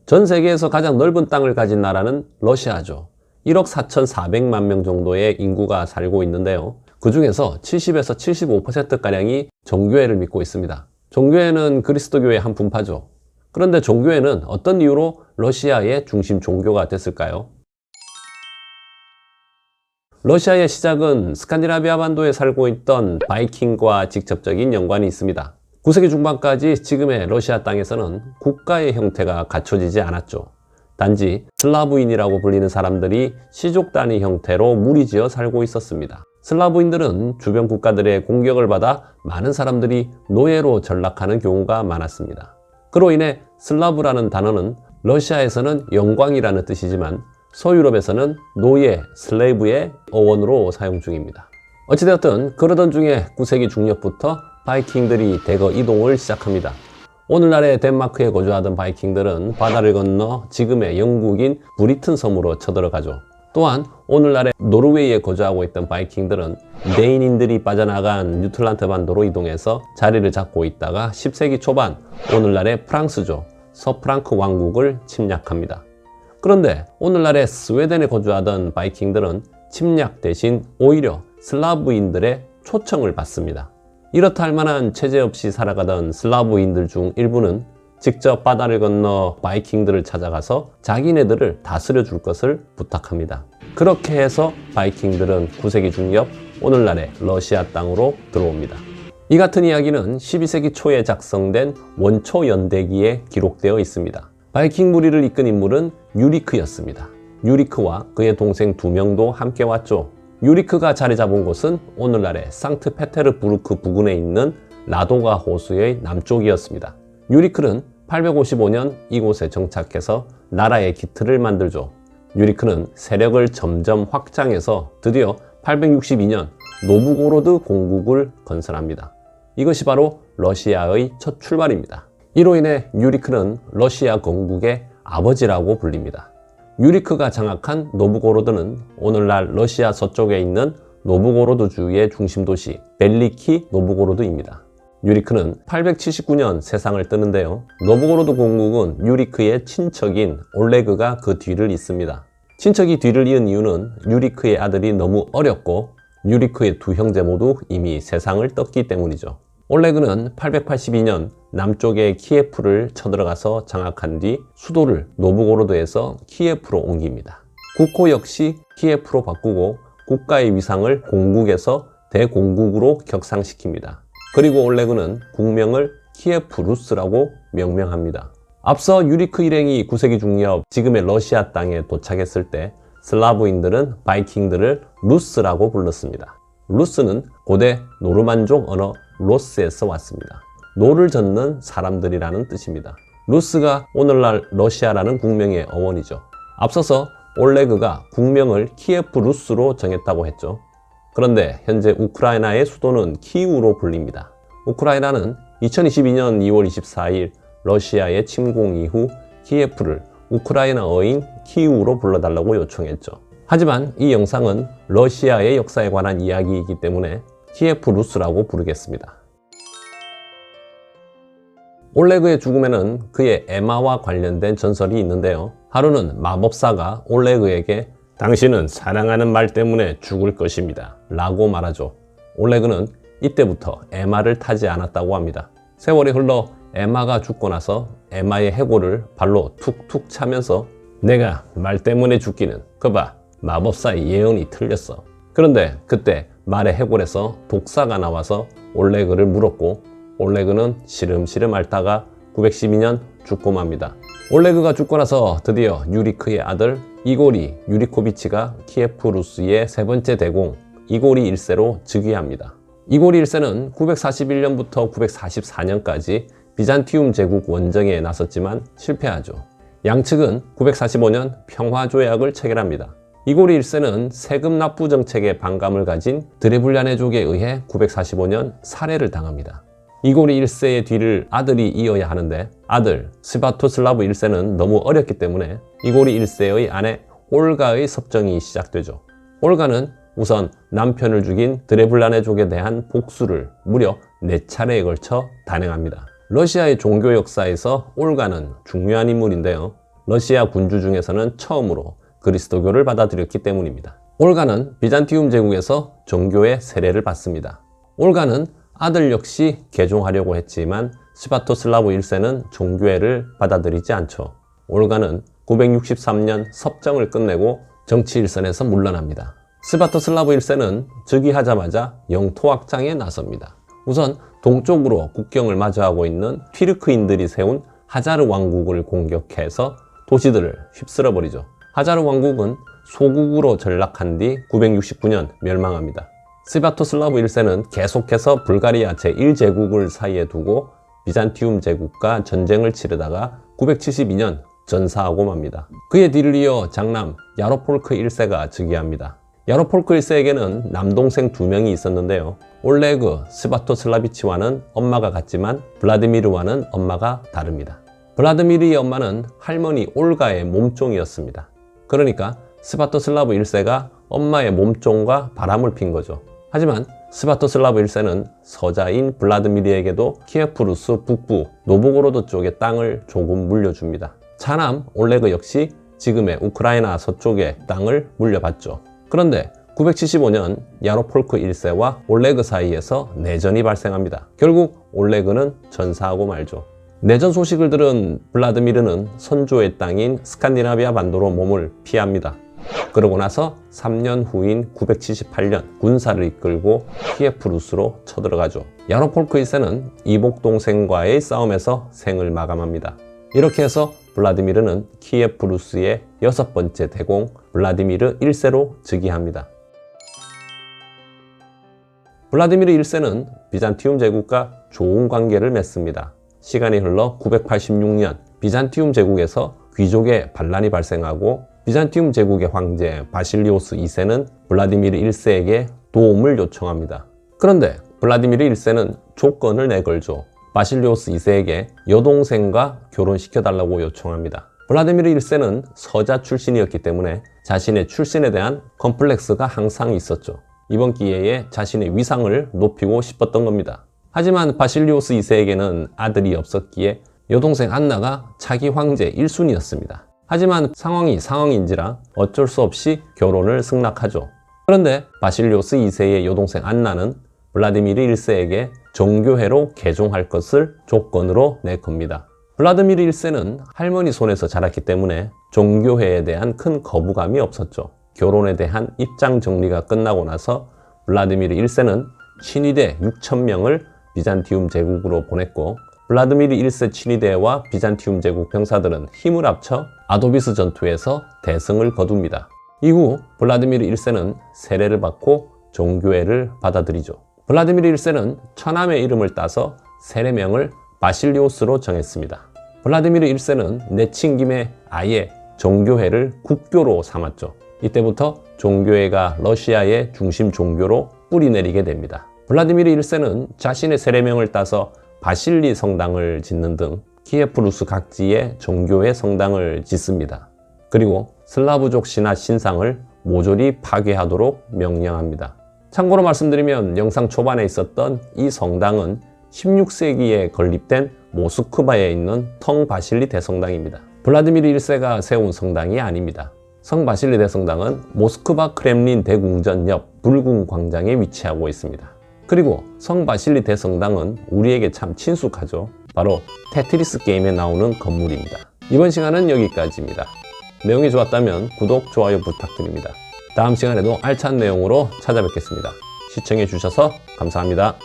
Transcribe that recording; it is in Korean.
전 세계에서 가장 넓은 땅을 가진 나라는 러시아죠. 1억 4,400만 명 정도의 인구가 살고 있는데요. 그 중에서 70에서 75%가량이 정교회를 믿고 있습니다. 정교회는 그리스도교의 한 분파죠. 그런데 정교회는 어떤 이유로 러시아의 중심 종교가 됐을까요? 러시아의 시작은 스칸디나비아 반도에 살고 있던 바이킹과 직접적인 연관이 있습니다. 9세기 중반까지 지금의 러시아 땅에서는 국가의 형태가 갖춰지지 않았죠. 단지 슬라브인이라고 불리는 사람들이 시족 단위 형태로 무리지어 살고 있었습니다. 슬라브인들은 주변 국가들의 공격을 받아 많은 사람들이 노예로 전락하는 경우가 많았습니다. 그로 인해 슬라브라는 단어는 러시아에서는 영광이라는 뜻이지만 서유럽에서는 노예, 슬레이브의 어원으로 사용 중입니다. 어찌되었든 그러던 중에 9세기 중엽부터 바이킹들이 대거 이동을 시작합니다. 오늘날의 덴마크에 거주하던 바이킹들은 바다를 건너 지금의 영국인 브리튼 섬으로 쳐들어가죠. 또한 오늘날의 노르웨이에 거주하고 있던 바이킹들은 데인인들이 빠져나간 뉴틀란트 반도로 이동해서 자리를 잡고 있다가 10세기 초반 오늘날의 프랑스죠. 서프랑크 왕국을 침략합니다. 그런데 오늘날의 스웨덴에 거주하던 바이킹들은 침략 대신 오히려 슬라브인들의 초청을 받습니다. 이렇다 할 만한 체제 없이 살아가던 슬라브인들 중 일부는 직접 바다를 건너 바이킹들을 찾아가서 자기네들을 다스려 줄 것을 부탁합니다. 그렇게 해서 바이킹들은 9세기 중엽 오늘날의 러시아 땅으로 들어옵니다. 이 같은 이야기는 12세기 초에 작성된 원초 연대기에 기록되어 있습니다. 바이킹 무리를 이끈 인물은 유리크였습니다. 유리크와 그의 동생 2명도 함께 왔죠. 유리크가 자리 잡은 곳은 오늘날의 상트페테르부르크 부근에 있는 라도가 호수의 남쪽이었습니다. 유리크는 855년 이곳에 정착해서 나라의 기틀을 만들죠. 유리크는 세력을 점점 확장해서 드디어 862년 노브고로드 공국을 건설합니다. 이것이 바로 러시아의 첫 출발입니다. 이로 인해 유리크는 러시아 건국의 아버지라고 불립니다. 유리크가 장악한 노브고로드는 오늘날 러시아 서쪽에 있는 노브고로드주의 중심 도시 벨리키 노브고로드입니다. 유리크는 879년 세상을 뜨는데요. 노브고로드 공국은 유리크의 친척인 올레그가 그 뒤를 잇습니다. 친척이 뒤를 이은 이유는 유리크의 아들이 너무 어렸고 유리크의 두 형제 모두 이미 세상을 떴기 때문이죠. 올레그는 882년 남쪽의 키예프를 쳐들어가서 장악한 뒤 수도를 노브고로드에서 키예프로 옮깁니다. 국호 역시 키예프로 바꾸고 국가의 위상을 공국에서 대공국으로 격상시킵니다. 그리고 올레그는 국명을 키예프 루스라고 명명합니다. 앞서 유리크 일행이 9세기 중엽 지금의 러시아 땅에 도착했을 때 슬라브인들은 바이킹들을 루스라고 불렀습니다. 루스는 고대 노르만족 언어 로스에서 왔습니다. 노를 젓는 사람들이라는 뜻입니다. 루스가 오늘날 러시아라는 국명의 어원이죠. 앞서서 올레그가 국명을 키예프 루스로 정했다고 했죠. 그런데 현재 우크라이나의 수도는 키우로 불립니다. 우크라이나는 2022년 2월 24일 러시아의 침공 이후 키예프를 우크라이나어인 키우로 불러달라고 요청했죠. 하지만 이 영상은 러시아의 역사에 관한 이야기이기 때문에 키예프 루스라고 부르겠습니다. 올레그의 죽음에는 그의 에마와 관련된 전설이 있는데요. 하루는 마법사가 올레그에게 당신은 사랑하는 말 때문에 죽을 것입니다 라고 말하죠. 올레그는 이때부터 에마를 타지 않았다고 합니다. 세월이 흘러 에마가 죽고 나서 에마의 해골을 발로 툭툭 차면서 내가 말 때문에 죽기는 거봐 마법사의 예언이 틀렸어. 그런데 그때 말의 해골에서 독사가 나와서 올레그를 물었고 올레그는 시름시름 앓다가 912년 죽고 맙니다. 올레그가 죽고 나서 드디어 유리크의 아들 이고리 유리코비치가 키예프 루스의 세 번째 대공 이고리 1세로 즉위합니다. 이고리 1세는 941년부터 944년까지 비잔티움 제국 원정에 나섰지만 실패하죠. 양측은 945년 평화조약을 체결합니다. 이고리 1세는 세금 납부 정책에 반감을 가진 드레블랴네족에 의해 945년 살해를 당합니다. 이고리 1세의 뒤를 아들이 이어야 하는데 아들 스바토슬라브 1세는 너무 어렸기 때문에 이고리 1세의 아내 올가의 섭정이 시작되죠. 올가는 우선 남편을 죽인 드레블랴네족에 대한 복수를 무려 4차례에 걸쳐 단행합니다. 러시아의 종교 역사에서 올가는 중요한 인물인데요. 러시아 군주 중에서는 처음으로 그리스도교를 받아들였기 때문입니다. 올가는 비잔티움 제국에서 종교의 세례를 받습니다. 올가는 아들 역시 개종하려고 했지만 스바토슬라브 1세는 종교회를 받아들이지 않죠. 올가는 963년 섭정을 끝내고 정치 일선에서 물러납니다. 스바토슬라브 1세는 즉위하자마자 영토 확장에 나섭니다. 우선 동쪽으로 국경을 마주하고 있는 튀르크인들이 세운 하자르 왕국을 공격해서 도시들을 휩쓸어 버리죠. 하자르 왕국은 소국으로 전락한 뒤 969년 멸망합니다. 스바토슬라브 1세는 계속해서 불가리아 제1제국을 사이에 두고 비잔티움 제국과 전쟁을 치르다가 972년 전사하고 맙니다. 그의 뒤를 이어 장남 야로폴크 1세가 즉위합니다. 야로폴크 1세에게는 남동생 2명이 있었는데요. 올레그 스바토슬라비치와는 엄마가 같지만 블라디미르와는 엄마가 다릅니다. 블라디미르의 엄마는 할머니 올가의 몸종이었습니다. 그러니까 스바토슬라브 1세가 엄마의 몸종과 바람을 핀 거죠. 하지만 스바토슬라브 1세는 서자인 블라디미르에게도 키예프루스 북부 노보고로드 쪽의 땅을 조금 물려줍니다. 차남 올레그 역시 지금의 우크라이나 서쪽의 땅을 물려받죠. 그런데 975년 야로폴크 1세와 올레그 사이에서 내전이 발생합니다. 결국 올레그는 전사하고 말죠. 내전 소식을 들은 블라디미르는 선조의 땅인 스칸디나비아 반도로 몸을 피합니다. 그러고 나서 3년 후인 978년 군사를 이끌고 키예프루스로 쳐들어가죠. 야로폴크 1세는 이복 동생과의 싸움에서 생을 마감합니다. 이렇게 해서 블라디미르는 키예프루스의 6번째 대공 블라디미르 1세로 즉위합니다. 블라디미르 1세는 비잔티움 제국과 좋은 관계를 맺습니다. 시간이 흘러 986년 비잔티움 제국에서 귀족의 반란이 발생하고 비잔티움 제국의 황제 바실리오스 2세는 블라디미르 1세에게 도움을 요청합니다. 그런데 블라디미르 1세는 조건을 내걸죠. 바실리오스 2세에게 여동생과 결혼시켜달라고 요청합니다. 블라디미르 1세는 서자 출신이었기 때문에 자신의 출신에 대한 컴플렉스가 항상 있었죠. 이번 기회에 자신의 위상을 높이고 싶었던 겁니다. 하지만 바실리오스 2세에게는 아들이 없었기에 여동생 안나가 차기 황제 1순위였습니다. 하지만 상황인지라 어쩔 수 없이 결혼을 승낙하죠. 그런데 바실리오스 2세의 여동생 안나는 블라디미르 1세에게 정교회로 개종할 것을 조건으로 내겁니다. 블라디미르 1세는 할머니 손에서 자랐기 때문에 종교회에 대한 큰 거부감이 없었죠. 결혼에 대한 입장 정리가 끝나고 나서 블라디미르 1세는 친위대 6,000명을 비잔티움 제국으로 보냈고 블라디미르 1세 친위대와 비잔티움 제국 병사들은 힘을 합쳐 아도비스 전투에서 대승을 거둡니다. 이후 블라디미르 1세는 세례를 받고 종교회를 받아들이죠. 블라디미르 1세는 처남의 이름을 따서 세례명을 바실리오스로 정했습니다. 블라디미르 1세는 내친 김에 아예 종교회를 국교로 삼았죠. 이때부터 종교회가 러시아의 중심 종교로 뿌리내리게 됩니다. 블라디미르 1세는 자신의 세례명을 따서 바실리 성당을 짓는 등 키예프루스 각지에 종교회 성당을 짓습니다. 그리고 슬라브족 신화 신상을 모조리 파괴하도록 명령합니다. 참고로 말씀드리면 영상 초반에 있었던 이 성당은 16세기에 건립된 모스크바에 있는 텅 바실리 대성당입니다. 블라디미르 1세가 세운 성당이 아닙니다. 성 바실리 대성당은 모스크바 크렘린 대궁전 옆 붉은 광장에 위치하고 있습니다. 그리고 성 바실리 대성당은 우리에게 참 친숙하죠. 바로 테트리스 게임에 나오는 건물입니다. 이번 시간은 여기까지입니다. 내용이 좋았다면 구독, 좋아요 부탁드립니다. 다음 시간에도 알찬 내용으로 찾아뵙겠습니다. 시청해 주셔서 감사합니다.